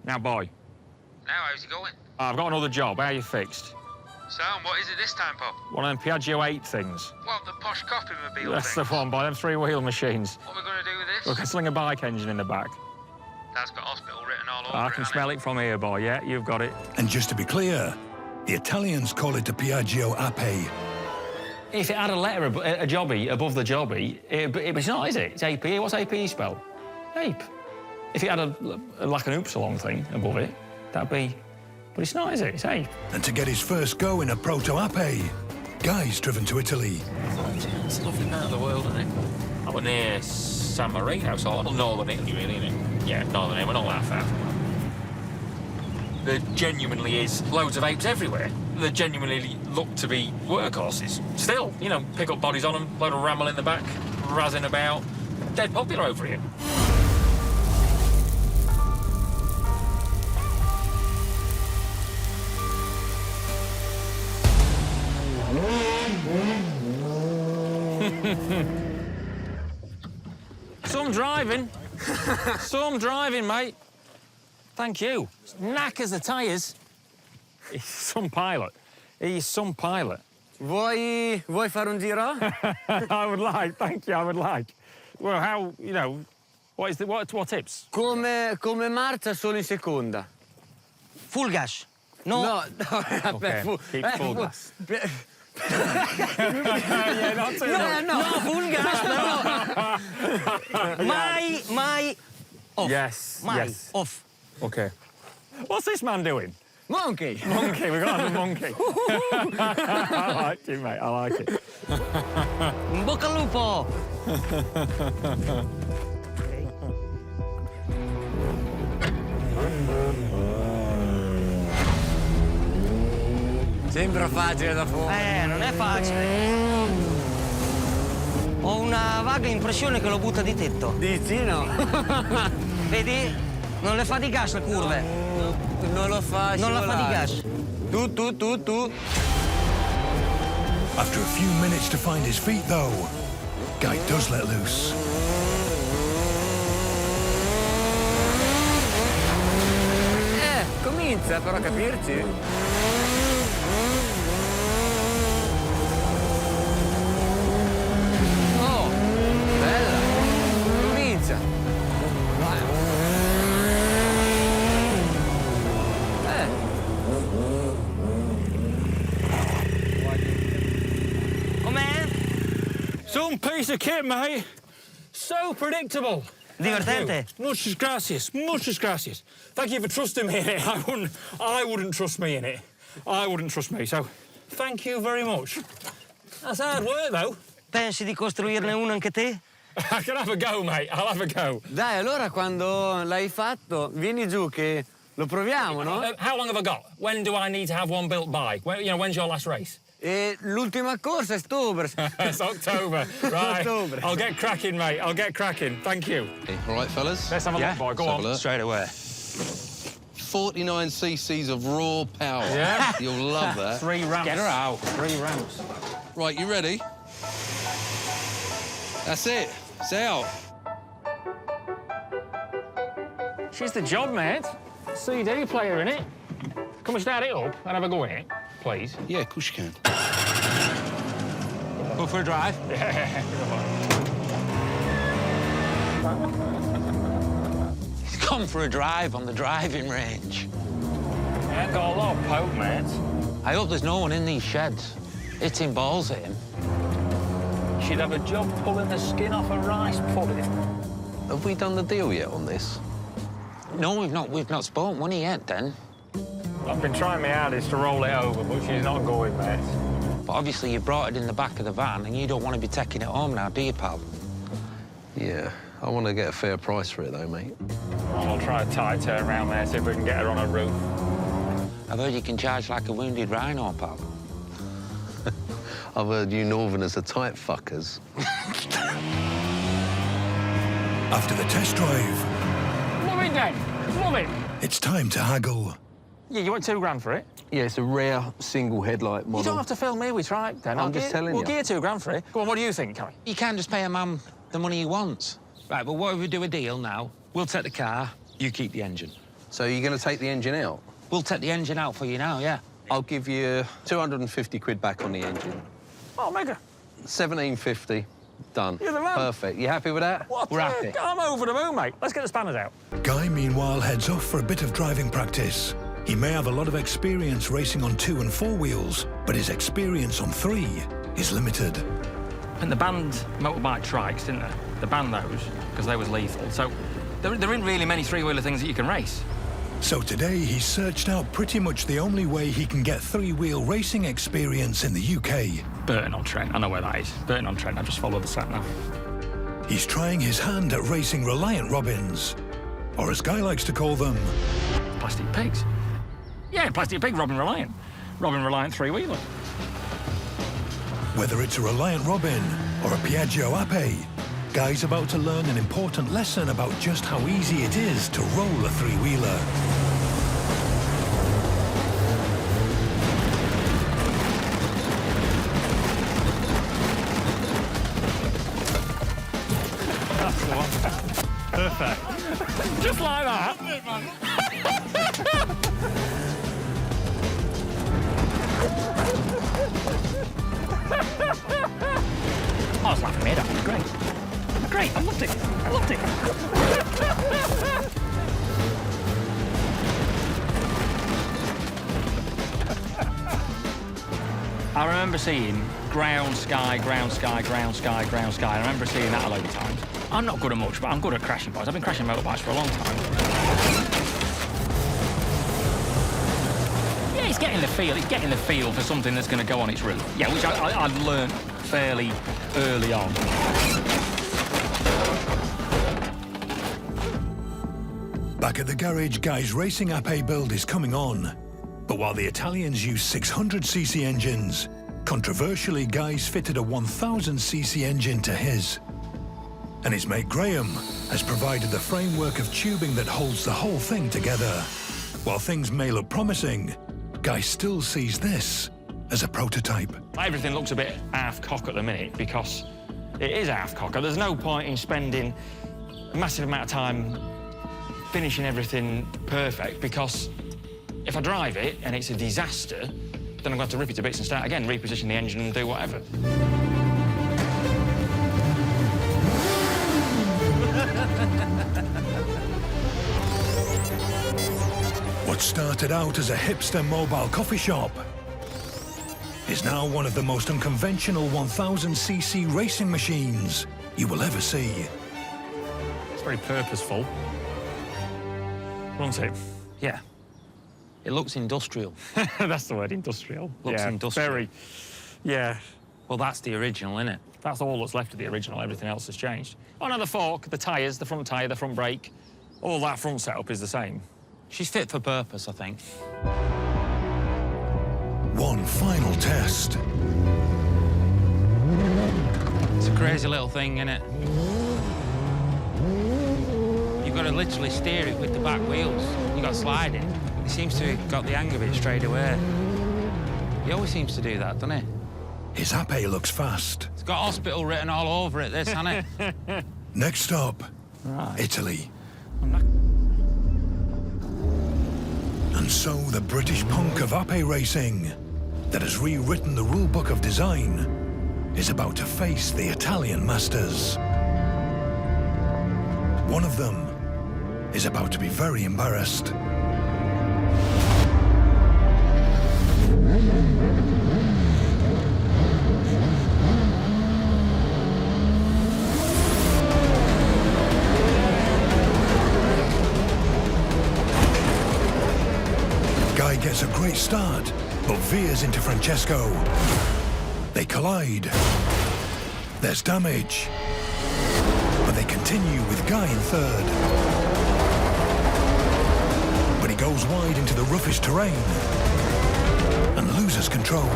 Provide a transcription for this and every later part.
Now, boy. Now, how's he going? I've got another job. How are you fixed? Sound, what is it this time, Pop? One of them Piaggio Ape things. What, the posh copy-mobile That's thing? the one, boy. Them three-wheel machines. What are we going to do with this? We can sling a bike engine in the back. That's got hospital written all over I it, can hasn't smell it from here, boy. Yeah, you've got it. And just to be clear, the Italians call it a Piaggio Ape. If it had a letter, a jobby above the jobby, it's not, is it? It's AP. What's AP spell? Ape. If it had like an oops along thing above it, that'd be... But it's not, is it? It's Ape. And to get his first go in a proto-Ape, Guy's driven to Italy. It's a lovely part of the world, isn't it? I went near San Marino, so northern Italy, really, isn't it? Yeah, northern Italy, we're not that far. There genuinely is loads of apes everywhere. They genuinely look to be workhorses. Still, you know, pick up bodies on them, load of ramble in the back, razzing about. Dead popular over here. Some driving. Some driving, mate. Thank you. Knackers the tyres. He's some pilot. He's some pilot. Vuoi fare un giro? I would like, thank you, I would like. Well, how, you know, what tips? Come marcia solo in seconda. Full gas. No. No, Okay, keep full gas. Yeah, not too no, full gas, no. My off. Yes, My yes. off. Okay. What's this man doing? Monkey. Monkey, we've got to have a monkey. I like it, mate, I like it. In bocca al lupo. Sembra facile da fuori. Non è facile. Ho una vaga impressione che lo butta di tetto. Dici no? Vedi? Non le fa di gas le curve. Non lo fa Non la fa di scivolare. gas. Tu. After a few minutes to find his feet, though, Guy does let loose. Comincia però a capirci. Oh, bella. Comincia. Com'è? Some piece of kit, mate. So predictable. Divertente. Muchas gracias, muchas gracias. Thank you for trusting me in it. I wouldn't trust me in it. I wouldn't trust me, so thank you very much. That's hard work, though. Pensi di costruirne uno anche te? I can have a go, mate. I'll have a go. Dai, allora quando l'hai fatto, vieni giù che lo proviamo, no? How long have I got? When do I need to have one built by? When's your last race? E l'ultima corsa è ottobre. It's October. Right. October. I'll get cracking, mate. I'll get cracking. Thank you. All right, fellas? Let's have a look, boy. Go on. Straight away. 49 cc's of raw power. Yeah? You'll love that. 3 ramps. Get her out. 3 ramps. Right, you ready? That's it. It's out. She's the job, mate. CD player in it. Can we start it up and have a go in it, please? Yeah, of course you can. Go for a drive? Yeah. He's gone for a drive on the driving range. I ain't got a lot of poke, mate. I hope there's no one in these sheds hitting balls at him. She'd have a job pulling the skin off a rice pudding. Have we done the deal yet on this? No, we've not spoken money yet, then. I've been trying my hardest to roll it over, but she's not going, mate. But obviously you brought it in the back of the van and you don't want to be taking it home now, do you, pal? Yeah, I want to get a fair price for it, though, mate. I'll try a tight turn around there, see if we can get her on a roof. I've heard you can charge like a wounded rhino, pal. I've heard you northerners are tight fuckers. After the test drive, Love it, then. Love it. it's time to haggle. Yeah, you want £2 for it? Yeah, it's a rare single headlight model. You don't have to film me with tripe, then. I'm just telling We'll you. give you £2 for it. Go on, what do you think, Carrie? You can't just pay a man the money he wants. Right, but what if we do a deal now? We'll take the car, you keep the engine. So you're going to take the engine out? We'll take the engine out for you now, yeah. I'll give you 250 quid back on the engine. Oh, mega. 1750. Done. You're the man. Perfect. You happy with that? We're happy. I'm over the moon, mate. Let's get the spanners out. Guy, meanwhile, heads off for a bit of driving practice. He may have a lot of experience racing on 2 and 4 wheels, but his experience on 3 is limited. And the banned motorbike trikes, didn't they? The banned those, because they was lethal. So there isn't really many three-wheeler things that you can race. So today he's searched out pretty much the only way he can get 3-wheel racing experience in the UK. Burton-on-Trent, I know where that is. Burton-on-Trent, I just followed the sat nav. He's trying his hand at racing Reliant Robins, or as Guy likes to call them, Plastic pigs. Yeah, plastic pig, Robin Reliant. Robin Reliant three-wheeler. whether it's a Reliant Robin or a Piaggio Ape. Guy's about to learn an important lesson about just how easy it is to roll a three-wheeler. That's the one. Perfect. Just like that. I was laughing my head off. It was great. Great, I loved it. I loved it. I remember seeing ground, sky, ground, sky, ground, sky, ground, sky. I remember seeing that a load of times. I'm not good at much, but I'm good at crashing bikes. I've been crashing motorbikes for a long time. Yeah, it's getting the feel. It's getting the feel for something that's going to go on its route. Yeah, which I learned fairly early on. Back at the garage, Guy's racing Ape build is coming on. But while the Italians use 600cc engines, controversially, Guy's fitted a 1000cc engine to his. And his mate Graham has provided the framework of tubing that holds the whole thing together. While things may look promising, Guy still sees this as a prototype. Everything looks a bit half-cock at the minute because it is half-cock. There's no point in spending a massive amount of time finishing everything perfect, because if I drive it and it's a disaster, then I'm going to have to rip it to bits and start again, reposition the engine and do whatever. What started out as a hipster mobile coffee shop is now one of the most unconventional 1000cc racing machines you will ever see. It's very purposeful, isn't it? Yeah. It looks industrial. That's the word, industrial. Looks yeah, industrial. Very, yeah. Well, that's the original, isn't it? That's all that's left of the original. Everything else has changed. Oh, no, the fork, the tyres, the front tyre, the front brake, all that front setup is the same. She's fit for purpose, I think. One final test. It's a crazy little thing, isn't it? You've got to literally steer it with the back wheels. You've got sliding. He seems to have got the hang of it straight away. He always seems to do that, doesn't he? His Ape looks fast. It's got hospital written all over it, this, hasn't it? Next stop, Right. Italy. And so the British punk of Ape racing that has rewritten the rule book of design is about to face the Italian masters. One of them is about to be very embarrassed. Guy gets a great start, but veers into Francesco. They collide. There's damage. But they continue with Guy in third. But he goes wide into the roughest terrain and loses control.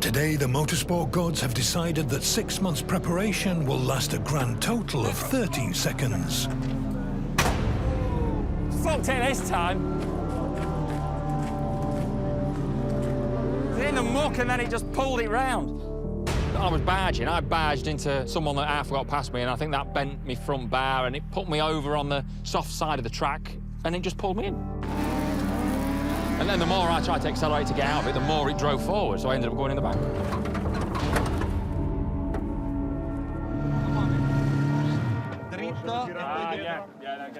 Today, the motorsport gods have decided that 6 months preparation will last a grand total of 13 seconds. Fucked it this time. in the muck and then it just pulled it round. I was barging. I barged into someone that half got past me, and I think that bent me front bar, and it put me over on the soft side of the track, and it just pulled me in. And then the more I tried to accelerate to get out of it, the more it drove forward, so I ended up going in the back.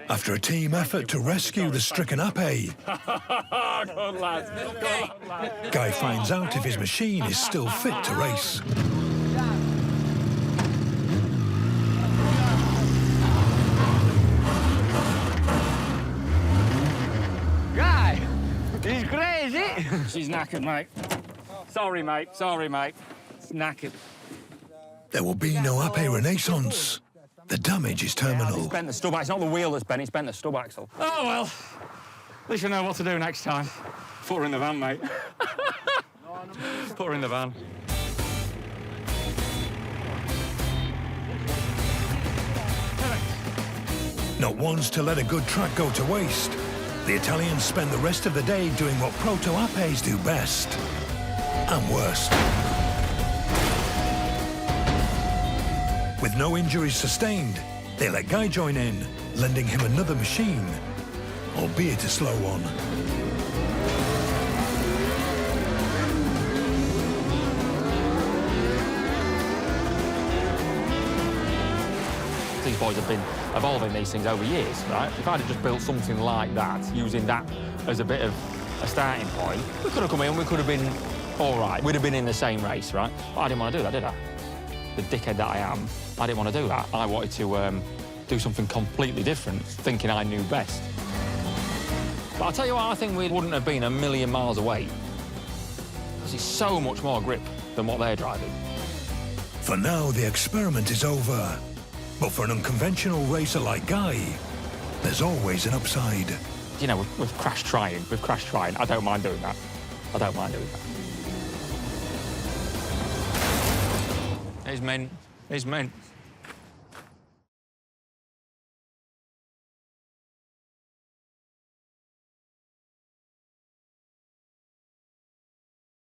After a team effort to rescue the stricken Ape, Good lads. Guy finds out if his machine is still fit to race. Guy, he's crazy. She's knackered, mate. Sorry, mate. Sorry, mate. It's knackered. There will be no Ape Renaissance. The damage is terminal. It's bent the stub axle. It's not the wheel that's bent, it's bent the stub axle. Oh, well. At least you know what to do next time. Put her in the van, mate. Put her in the van. Not once to let a good track go to waste, the Italians spend the rest of the day doing what proto-Apes do best and worst. With no injuries sustained, they let Guy join in, lending him another machine, albeit a slow one. These boys have been evolving these things over years, right? If I'd have just built something like that, using that as a bit of a starting point, we could have come in, we could have been all right. We'd have been in the same race, right? But I didn't want to do that, did I? The dickhead that I am, I didn't want to do that. I wanted to do something completely different, thinking I knew best. But I'll tell you what, I think we wouldn't have been a million miles away. Because it's so much more grip than what they're driving. For now, the experiment is over. But for an unconventional racer like Guy, there's always an upside. You know, we've crashed trying. We've crashed trying. I don't mind doing that. I don't mind doing that. It's mint. It's mint.